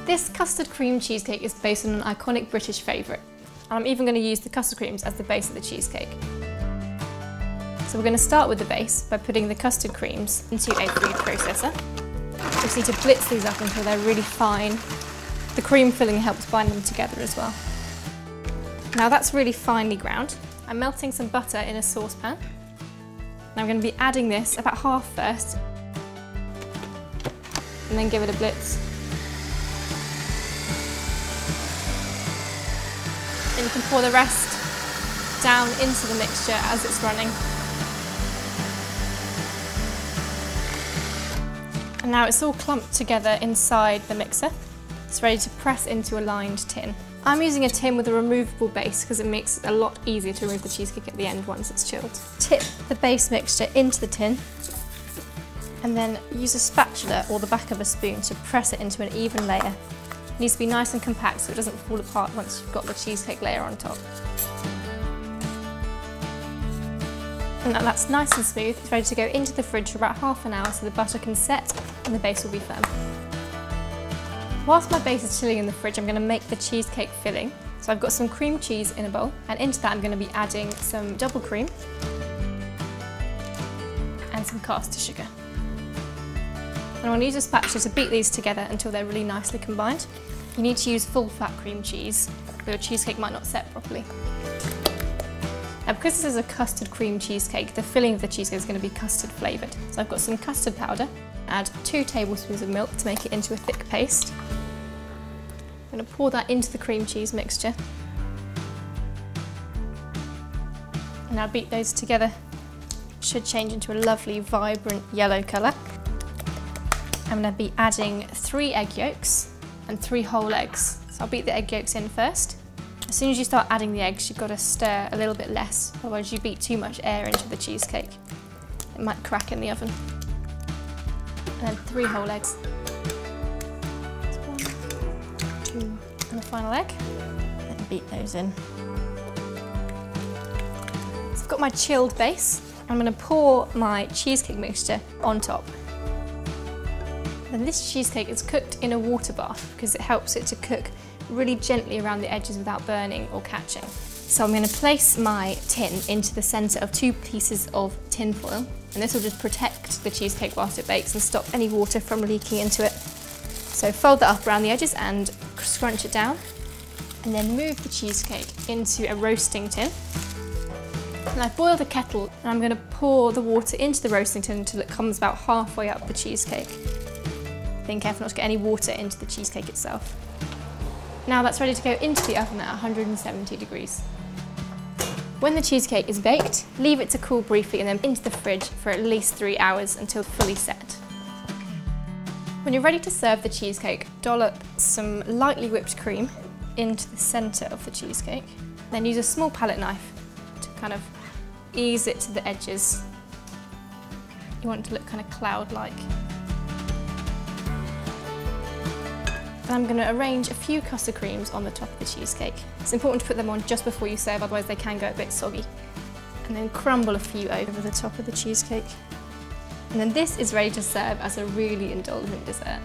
This custard cream cheesecake is based on an iconic British favourite. And I'm even going to use the custard creams as the base of the cheesecake. So we're going to start with the base by putting the custard creams into a food processor. We just need to blitz these up until they're really fine. The cream filling helps bind them together as well. Now that's really finely ground. I'm melting some butter in a saucepan. Now I'm going to be adding this about half first, and then give it a blitz. And you can pour the rest down into the mixture as it's running. And now it's all clumped together inside the mixer. It's ready to press into a lined tin. I'm using a tin with a removable base because it makes it a lot easier to remove the cheesecake at the end once it's chilled. Tip the base mixture into the tin and then use a spatula or the back of a spoon to press it into an even layer. It needs to be nice and compact so it doesn't fall apart once you've got the cheesecake layer on top. And now that's nice and smooth, it's ready to go into the fridge for about half an hour so the butter can set and the base will be firm. Whilst my base is chilling in the fridge, I'm going to make the cheesecake filling. So I've got some cream cheese in a bowl, and into that I'm going to be adding some double cream and some caster sugar. And I want to use a spatula to beat these together until they're really nicely combined. You need to use full fat cream cheese, or your cheesecake might not set properly. Now because this is a custard cream cheesecake, the filling of the cheesecake is going to be custard flavoured. So I've got some custard powder, add 2 tablespoons of milk to make it into a thick paste. I'm going to pour that into the cream cheese mixture. And now beat those together. It should change into a lovely vibrant yellow colour. I'm going to be adding 3 egg yolks and 3 whole eggs. So I'll beat the egg yolks in first. As soon as you start adding the eggs, you've got to stir a little bit less, otherwise you beat too much air into the cheesecake. It might crack in the oven. And then 3 whole eggs. 1, 2, and a final egg. Then beat those in. So I've got my chilled base. I'm going to pour my cheesecake mixture on top. And this cheesecake is cooked in a water bath because it helps it to cook really gently around the edges without burning or catching. So I'm going to place my tin into the centre of 2 pieces of tin foil, and this will just protect the cheesecake whilst it bakes and stop any water from leaking into it. So fold that up around the edges and scrunch it down, and then move the cheesecake into a roasting tin. And I've boiled a kettle, and I'm going to pour the water into the roasting tin until it comes about halfway up the cheesecake. Being careful not to get any water into the cheesecake itself. Now that's ready to go into the oven at 170 degrees. When the cheesecake is baked, leave it to cool briefly and then into the fridge for at least 3 hours until fully set. When you're ready to serve the cheesecake, dollop some lightly whipped cream into the centre of the cheesecake. Then use a small palette knife to kind of ease it to the edges. You want it to look kind of cloud-like. And I'm going to arrange a few custard creams on the top of the cheesecake. It's important to put them on just before you serve, otherwise they can go a bit soggy. And then crumble a few over the top of the cheesecake. And then this is ready to serve as a really indulgent dessert.